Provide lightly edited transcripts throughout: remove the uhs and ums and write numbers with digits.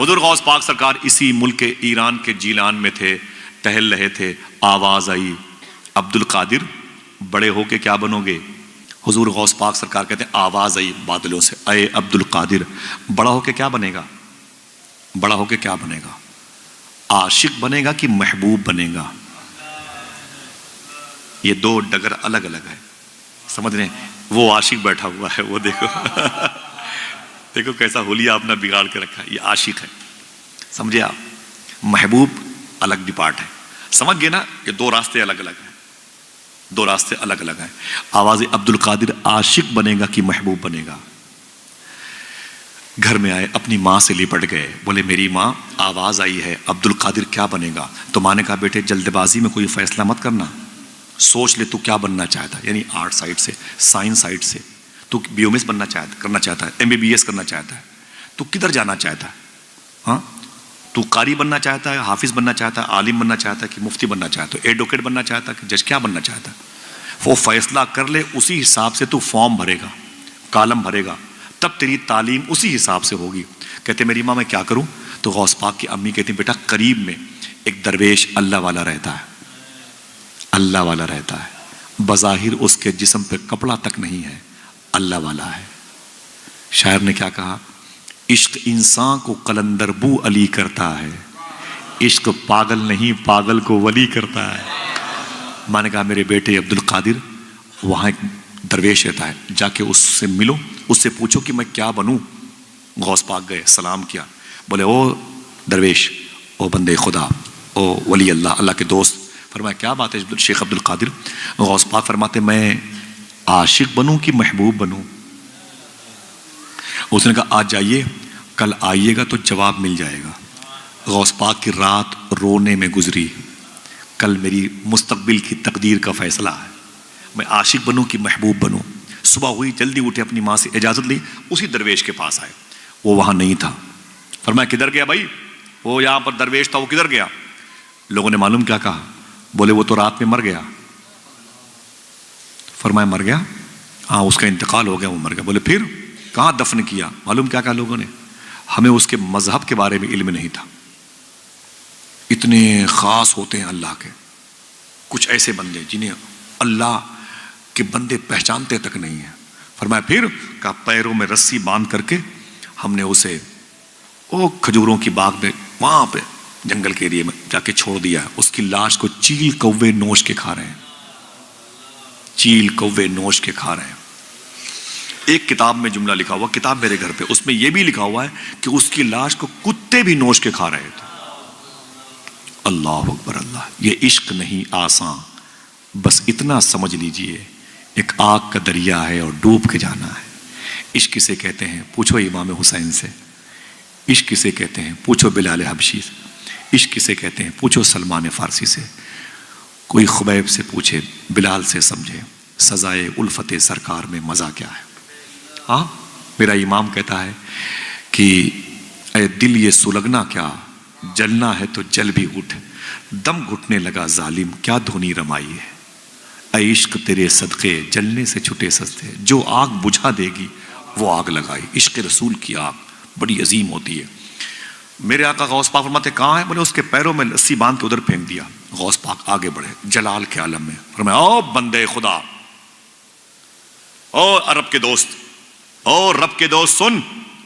حضور غوث پاک سرکار اسی ملک ایران کے جیلان میں تھے، ٹہل رہے تھے، آواز آئی عبد القادر بڑے ہو کے کیا بنو گے؟ حضور غوث پاک سرکار کہتے ہیں آواز آئی بادلوں سے، اے عبد القادر بڑا ہو کے کیا بنے گا؟ بڑا ہو کے کیا بنے گا؟ عاشق بنے گا کہ محبوب بنے گا؟ یہ دو ڈگر الگ الگ ہے، سمجھ رہے ہیں؟ وہ عاشق بیٹھا ہوا ہے، وہ دیکھو دیکھو کیسا حلیہ آپ نے بگاڑ کے رکھا ہے، یہ عاشق ہے، سمجھے آپ؟ محبوب الگ ڈپارٹ ہے، سمجھ گئے نا؟ یہ دو راستے الگ الگ ہیں، دو راستے الگ الگ ہیں۔ آواز عبد القادر عاشق بنے گا کہ محبوب بنے گا؟ گھر میں آئے، اپنی ماں سے لپٹ گئے، بولے میری ماں آواز آئی ہے عبد القادر کیا بنے گا؟ تو ماں نے کہا بیٹے جلد بازی میں کوئی فیصلہ مت کرنا، سوچ لے تو کیا بننا چاہتا ہے، یعنی آرٹ سائڈ سے، سائنس سائڈ سے تو بی ایم ایس کرنا چاہتا ہے، ایم بی بی ایس کرنا چاہتا ہے، تو کدھر جانا چاہتا ہے؟ ہاں تو قاری بننا چاہتا ہے، حافظ بننا چاہتا ہے، عالم بننا چاہتا ہے کہ مفتی بننا چاہتا ہے، ایڈوکیٹ بننا چاہتا ہے کہ جج، کیا بننا چاہتا ہے؟ وہ فیصلہ کر لے، اسی حساب سے تو فارم بھرے گا، کالم بھرے گا، تب تیری تعلیم اسی حساب سے ہوگی۔ کہتے میری ماں میں کیا کروں؟ تو غوث پاک کی امی کہتی بیٹا قریب میں ایک درویش اللہ والا رہتا ہے، اللہ والا رہتا ہے، بظاہر اس کے جسم پہ کپڑا تک نہیں ہے، اللہ والا ہے۔ شاعر نے کیا کہا؟ عشق انسان کو قلندر بو علی کرتا ہے، عشق پاگل نہیں پاگل کو ولی کرتا ہے۔ میں نے کہا میرے بیٹے عبد القادر وہاں ایک درویش رہتا ہے، جا کے اس سے ملو، اس سے پوچھو کہ میں کیا بنوں۔ غوث پاک گئے، سلام کیا، بولے او درویش، او بندے خدا، او ولی اللہ، اللہ کے دوست۔ فرمایا کیا بات ہے شیخ عبد القادر؟ غوث پاک فرماتے میں عاشق بنوں کہ محبوب بنوں؟ اس نے کہا آج جائیے، کل آئیے گا تو جواب مل جائے گا۔ غوث پاک کی رات رونے میں گزری، کل میری مستقبل کی تقدیر کا فیصلہ ہے، میں عاشق بنوں کہ محبوب بنوں؟ صبح ہوئی، جلدی اٹھے، اپنی ماں سے اجازت لی، اسی درویش کے پاس آئے، وہ وہاں نہیں تھا۔ فرمایا کدھر گیا بھائی؟ وہ یہاں پر درویش تھا، وہ کدھر گیا؟ لوگوں نے معلوم کیا کہا؟ بولے وہ تو رات میں مر گیا۔ فرمایا مر گیا؟ ہاں اس کا انتقال ہو گیا، وہ مر گیا۔ بولے پھر کہاں دفن کیا؟ معلوم کیا کہا لوگوں نے؟ ہمیں اس کے مذہب کے بارے میں علم نہیں تھا۔ اتنے خاص ہوتے ہیں اللہ کے کچھ ایسے بندے جنہیں اللہ کے بندے پہچانتے تک نہیں ہیں۔ فرمایا پھر؟ کہا پیروں میں رسی باندھ کر کے ہم نے اسے وہ کھجوروں کی باغ میں وہاں پہ جنگل کے ایریے میں جا کے چھوڑ دیا ہے، اس کی لاش کو چیل کوے نوش کے کھا رہے ہیں، چیل کوے نوش کے کھا رہے ہیں۔ ایک کتاب میں جملہ لکھا ہوا، کتاب میرے گھر پہ، اس میں یہ بھی لکھا ہوا ہے کہ اس کی لاش کو کتے بھی نوش کے کھا رہے تھے۔ اللہ اکبر اللہ! یہ عشق نہیں آسان، بس اتنا سمجھ لیجئے ایک آگ کا دریا ہے اور ڈوب کے جانا ہے۔ عشق کسے کہتے ہیں؟ پوچھو امام حسین سے۔ عشق کسے کہتے ہیں؟ پوچھو بلال حبشی سے۔ عشق کسے کہتے ہیں؟ پوچھو سلمان فارسی سے۔ کوئی خبیب سے پوچھے، بلال سے سمجھے سزائے الفت سرکار میں مزہ کیا ہے۔ ہاں میرا امام کہتا ہے کہ اے دل یہ سلگنا کیا، جلنا ہے تو جل بھی اٹھ، دم گھٹنے لگا ظالم کیا دھنی رمائی ہے۔ اے عشق تیرے صدقے جلنے سے چھٹے سستے، جو آگ بجھا دے گی وہ آگ لگائی۔ عشق رسول کی آگ بڑی عظیم ہوتی ہے۔ میرے آقا غوث پاک فرماتے کہاں ہے؟ بولے اس کے پیروں میں رسی باندھ کے ادھر پھینک دیا۔ غوث پاک آگے بڑھے جلال کے عالم میں، فرمایا او بندے خدا، او عرب کے دوست، او رب کے دوست، سن،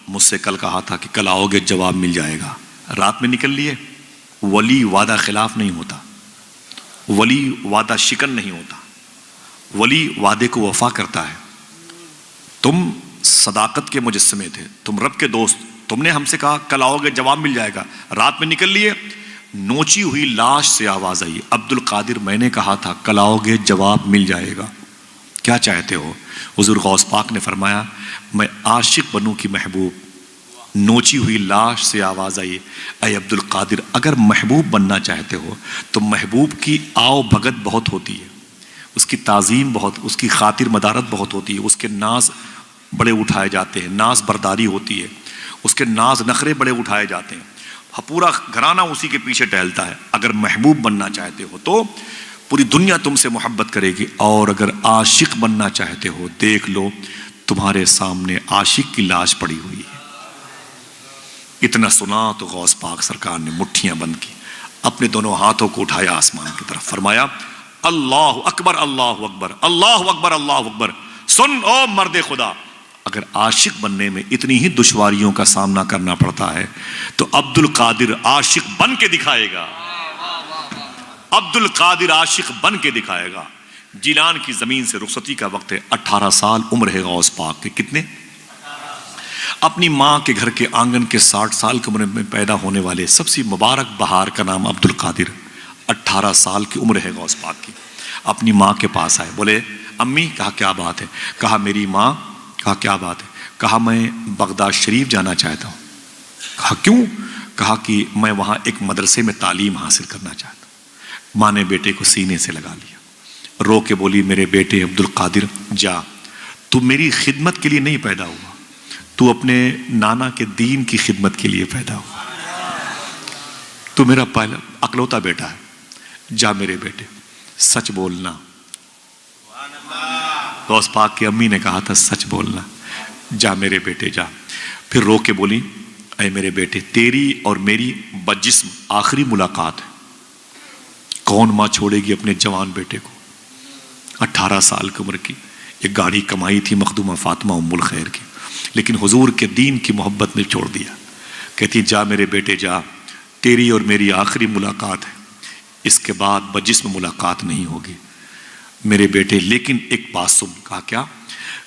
مجھ سے کل کہا تھا کہ کل آؤ گے جواب مل جائے گا، رات میں نکل لیے۔ ولی وعدہ خلاف نہیں ہوتا، ولی وعدہ شکن نہیں ہوتا، ولی وعدے کو وفا کرتا ہے۔ تم صداقت کے مجسمے تھے، تم رب کے دوست، تم نے ہم سے کہا کل آؤ گے جواب مل جائے گا، رات میں نکل لیے۔ نوچی ہوئی لاش سے آواز آئی، عبد القادر میں نے کہا تھا کل آؤ گے جواب مل جائے گا، کیا چاہتے ہو؟ حضور غوث پاک نے فرمایا میں عاشق بنوں کی محبوب۔ نوچی ہوئی لاش سے آواز آئی، اے عبد القادر اگر محبوب بننا چاہتے ہو تو محبوب کی آؤ بھگت بہت ہوتی ہے، اس کی تعظیم بہت، اس کی خاطر مدارت بہت ہوتی ہے، اس کے ناز بڑے اٹھائے جاتے ہیں، ناز برداری ہوتی ہے، اس کے ناز نخرے بڑے اٹھائے جاتے ہیں، پورا گھرانہ اسی کے پیچھے ٹہلتا ہے۔ اگر محبوب بننا چاہتے ہو تو پوری دنیا تم سے محبت کرے گی، اور اگر عاشق بننا چاہتے ہو دیکھ لو تمہارے سامنے عاشق کی لاش پڑی ہوئی ہے، اتنا سنا تو غوث پاک سرکار نے مٹھیاں بند کی، اپنے دونوں ہاتھوں کو اٹھایا آسمان کی طرف، فرمایا اللہ اکبر اللہ اکبر اللہ اکبر اللہ اکبر۔ سن او مرد خدا، اگر عاشق بننے میں اتنی ہی دشواریوں کا سامنا کرنا پڑتا ہے تو عبد القادر عاشق بن کے دکھائے گا، عبد القادر عاشق بن کے دکھائے گا۔ جیلان کی زمین سے رخصتی کا وقت ہے، 18 سال عمر ہے غوث پاک کے، کتنے؟ اپنی ماں کے گھر کے آنگن کے 60 سال کی عمر میں پیدا ہونے والے سب سے مبارک بہار کا نام عبد القادر، 18 سال کی عمر ہے غوث پاک کی۔ اپنی ماں کے پاس آئے، بولے امی، کہا کیا بات ہے؟ کہا میری ماں، کہا کیا بات ہے؟ کہا میں بغداد شریف جانا چاہتا ہوں۔ کہا کیوں؟ کہا کہ میں وہاں ایک مدرسے میں تعلیم حاصل کرنا چاہتا ہوں۔ ماں نے بیٹے کو سینے سے لگا لیا، رو کے بولی میرے بیٹے عبد القادر جا، تو میری خدمت کے لیے نہیں پیدا ہوا، تو اپنے نانا کے دین کی خدمت کے لیے پیدا ہوا، تو میرا پہلا اکلوتا بیٹا ہے، جا میرے بیٹے سچ بولنا۔ غوث پاک کی امی نے کہا تھا سچ بولنا، جا میرے بیٹے جا۔ پھر رو کے بولی اے میرے بیٹے، تیری اور میری بجسم آخری ملاقات ہے، کون ماں چھوڑے گی اپنے جوان بیٹے کو؟ 18 سال کی عمر کی، ایک گاڑی کمائی تھی مخدومہ فاطمہ ام الخیر کی، لیکن حضور کے دین کی محبت نے چھوڑ دیا۔ کہتی جا میرے بیٹے جا، تیری اور میری آخری ملاقات ہے، اس کے بعد بجسم ملاقات نہیں ہوگی میرے بیٹے۔ لیکن ایک بات سن۔ کہا کیا؟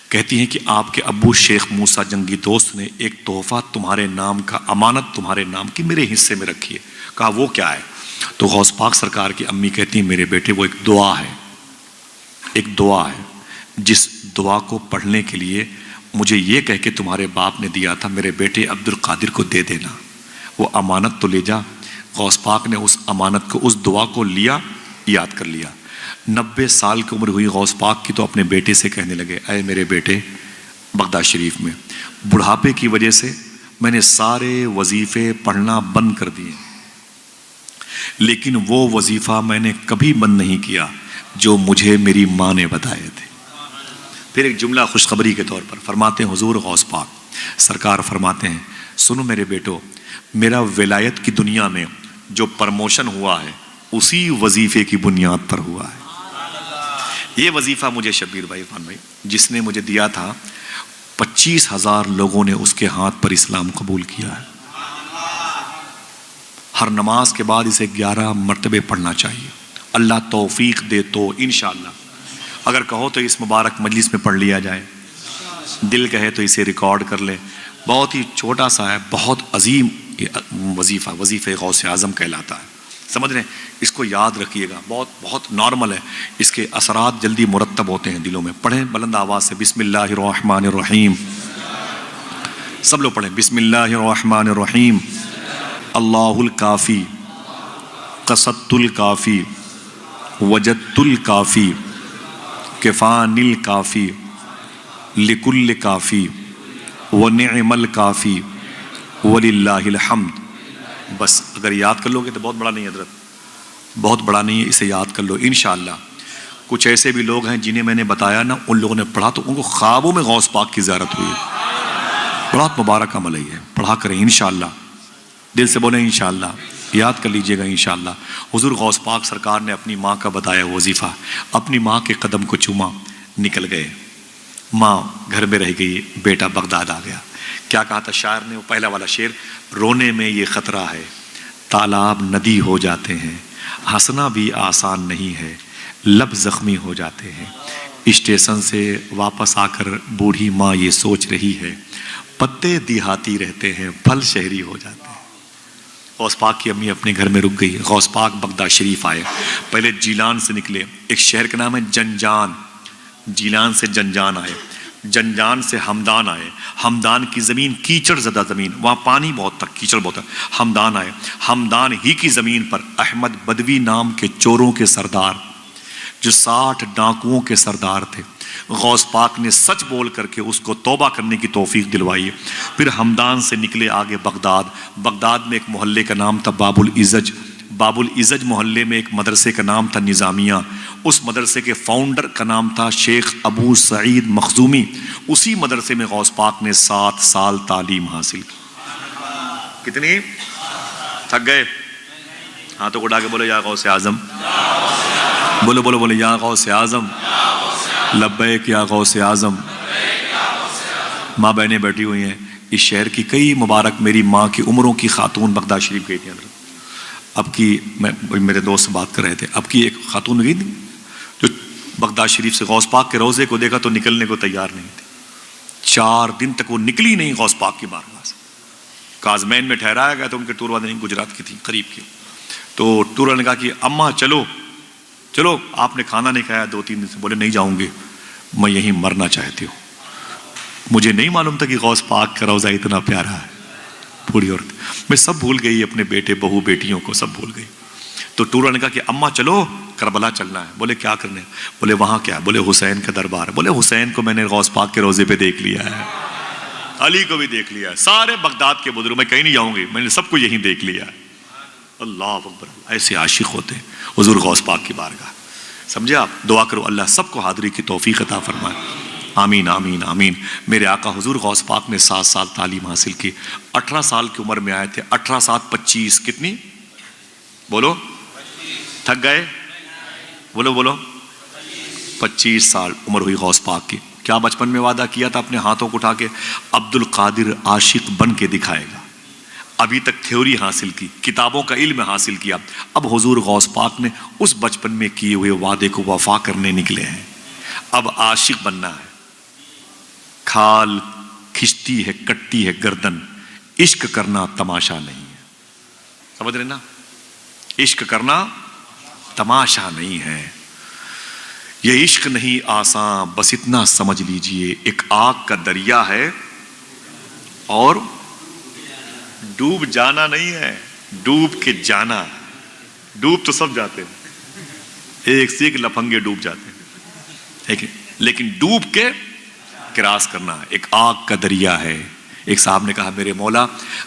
کہتی ہیں کہ آپ کے ابو شیخ موسیٰ جنگی دوست نے ایک تحفہ تمہارے نام کا، امانت تمہارے نام کی میرے حصے میں رکھی ہے۔ کہا وہ کیا ہے؟ تو غوث پاک سرکار کی امی کہتی ہیں میرے بیٹے وہ ایک دعا ہے، ایک دعا ہے جس دعا کو پڑھنے کے لیے مجھے یہ کہہ کے تمہارے باپ نے دیا تھا میرے بیٹے عبد القادر کو دے دینا، وہ امانت تو لے جا۔ غوث پاک نے اس امانت کو، اس دعا کو لیا، یاد کر لیا۔ 90 سال کی عمر ہوئی غوث پاک کی تو اپنے بیٹے سے کہنے لگے اے میرے بیٹے، بغداد شریف میں بڑھاپے کی وجہ سے میں نے سارے وظیفے پڑھنا بند کر دیے، لیکن وہ وظیفہ میں نے کبھی بند نہیں کیا جو مجھے میری ماں نے بتائے تھے۔ پھر ایک جملہ خوشخبری کے طور پر فرماتے ہیں حضور غوث پاک سرکار فرماتے ہیں سنو میرے بیٹو، میرا ولایت کی دنیا میں جو پرموشن ہوا ہے اسی وظیفے کی بنیاد پر ہوا ہے۔ یہ وظیفہ مجھے شبیر بھائی، عرفان بھائی، جس نے مجھے دیا تھا، 25,000 لوگوں نے اس کے ہاتھ پر اسلام قبول کیا ہے۔ ہر نماز کے بعد اسے 11 مرتبے پڑھنا چاہیے، اللہ توفیق دے تو انشاءاللہ، اگر کہو تو اس مبارک مجلس میں پڑھ لیا جائے، دل کہے تو اسے ریکارڈ کر لے۔ بہت ہی چھوٹا سا ہے، بہت عظیم وظیفہ، وظیفہ غوث اعظم کہلاتا ہے، سمجھ رہے ہیں؟ اس کو یاد رکھیے گا، بہت بہت نارمل ہے، اس کے اثرات جلدی مرتب ہوتے ہیں دلوں میں۔ پڑھیں بلند آواز سے، بسم اللہ الرحمن الرحیم، سب لوگ پڑھیں بسم اللہ الرحمن الرحیم۔ اللہ الکافی قصدت الکافی وجدت الکافی کفان الکافی لکل کافی ونعم الکافی وللہ الحمد۔ بس اگر یاد کر لو گے تو بہت بڑا نہیں ہے حضرت، بہت بڑا نہیں ہے، اسے یاد کر لو انشاءاللہ۔ کچھ ایسے بھی لوگ ہیں جنہیں میں نے بتایا نا، ان لوگوں نے پڑھا تو ان کو خوابوں میں غوث پاک کی زیارت ہوئی ہے۔ بہت مبارک عمل ہے، پڑھا کریں انشاءاللہ، دل سے بولیں انشاءاللہ، یاد کر لیجئے گا انشاءاللہ۔ حضور غوث پاک سرکار نے اپنی ماں کا بتایا وظیفہ، اپنی ماں کے قدم کو چوما، نکل گئے، ماں گھر میں رہ گئی، بیٹا بغداد آ گیا۔ کیا کہا تھا شاعر نے؟ وہ پہلا والا شعر، رونے میں یہ خطرہ ہے تالاب ندی ہو جاتے ہیں، ہنسنا بھی آسان نہیں ہے لب زخمی ہو جاتے ہیں۔ اسٹیشن سے واپس آ کر بوڑھی ماں یہ سوچ رہی ہے، پتے دیہاتی رہتے ہیں پھل شہری ہو جاتے ہیں۔ غوث پاک کی امی اپنے گھر میں رک گئی، غوث پاک بغداد شریف آئے، پہلے جیلان سے نکلے، ایک شہر کا نام ہے جنجان، جیلان سے جنجان آئے، جنجان سے ہمدان آئے، ہمدان کی زمین کیچڑ زدہ زمین، وہاں پانی بہت تھا، کیچڑ بہت تھا، ہمدان آئے، ہمدان ہی کی زمین پر احمد بدوی نام کے چوروں کے سردار، جو 60 ڈاکوؤں کے سردار تھے، غوث پاک نے سچ بول کر کے اس کو توبہ کرنے کی توفیق دلوائی۔ پھر ہمدان سے نکلے آگے بغداد، بغداد میں ایک محلے کا نام تھا باب العزج، باب العزج محلے میں ایک مدرسے کا نام تھا نظامیہ، اس مدرسے کے فاؤنڈر کا نام تھا شیخ ابو سعید مخزومی، اسی مدرسے میں غوث پاک نے 7 سال تعلیم حاصل کی۔ کتنی؟ تھک گئے؟ ہاتھوں کو اٹھا کے بولے یا غوث اعظم، بولو بولو بولے یا غوث اعظم، لبیک یا غوث اعظم۔ ماں بہنیں بیٹھی ہوئی ہیں، اس شہر کی کئی مبارک میری ماں کی عمروں کی خاتون بغداد شریف گئی تھی حضرت۔ اب کی میں میرے دوست سے بات کر رہے تھے، اب کی ایک خاتون گئی تھی جو بغداد شریف سے غوث پاک کے روضے کو دیکھا تو نکلنے کو تیار نہیں تھی، 4 دن تک وہ نکلی نہیں غوث پاک کی بارگاہ سے۔ کازمین میں ٹھہرایا گیا تو ان کے ٹور والے گجرات کی تھی، قریب کی، تو ٹور والے نے کہا کہ اماں چلو چلو، آپ نے کھانا نہیں کھایا 2-3 دن سے۔ بولے نہیں جاؤں گی، میں یہیں مرنا چاہتی ہوں، مجھے نہیں معلوم تھا کہ غوث پاک کا روضہ اتنا پیارا ہے۔ بوڑھی عورت، میں سب بھول گئی، اپنے بیٹے بہو بیٹیوں کو سب بھول گئی۔ تو ٹور نے کہا کہ اماں چلو کربلا چلنا ہے۔ بولے کیا کرنے؟ بولے وہاں کیا؟ بولے حسین کا دربار ہے۔ بولے حسین کو میں نے غوث پاک کے روضے پہ دیکھ لیا ہے، علی کو بھی دیکھ لیا ہے، سارے بغداد کے بزرگ، میں کہیں نہیں جاؤں گی، میں نے سب کو یہیں دیکھ لیا ہے۔ اللہ اکبر، ایسے عاشق ہوتے حضور غوث پاک کی بارگاہ۔ سمجھے آپ؟ دعا کرو اللہ سب کو حاضری کی توفیق عطا فرمائے، آمین آمین آمین۔ میرے آقا حضور غوث پاک نے 7 سال تعلیم حاصل کی، 18 سال کی عمر میں آئے تھے، 18 7 25 کتنی؟ بولو، تھک گئے؟ بولو بولو، 25 سال عمر ہوئی غوث پاک کی۔ کیا بچپن میں وعدہ کیا تھا اپنے ہاتھوں کو اٹھا کے؟ عبد القادر عاشق بن کے دکھائے گا۔ ابھی تک تھیوری حاصل کی، کتابوں کا علم حاصل کیا، اب حضور غوث پاک نے اس بچپن میں کیے ہوئے وعدے کو وفا کرنے نکلے ہیں، اب عاشق بننا ہے۔ کھال کھچتی ہے کٹتی ہے گردن، عشق کرنا تماشا نہیں ہے۔ سمجھ رہے نا؟ عشق کرنا تماشا نہیں ہے، یہ عشق نہیں آسان، بس اتنا سمجھ لیجئے ایک آگ کا دریا ہے اور ڈوب جانا نہیں ہے، ڈوب کے جانا ہے۔ ڈوب تو سب جاتے ہیں، ایک سے ایک لفنگے ڈوب جاتے ہیں، لیکن ڈوب کے کراس کرنا ہے۔ ایک آگ کا دریا ہے۔ ایک صاحب نے کہا میرے مولا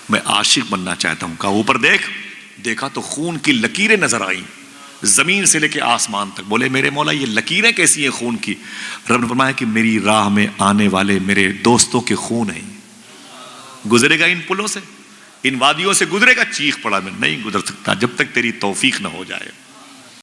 میں عاشق بننا چاہتا ہوں۔ کہا اوپر دیکھ۔ دیکھا تو خون کی لکیریں نظر آئیں زمین سے لے کے آسمان تک۔ بولے میرے مولا یہ لکیریں کیسی ہیں خون کی؟ رب نے فرمایا کہ میری راہ میں آنے والے میرے دوستوں کے خون ہیں، گزرے گا ان پلوں سے، ان وادیوں سے گزرے گا، چیخ پڑا میں نہیں گزر سکتا جب تک تیری توفیق نہ ہو جائے۔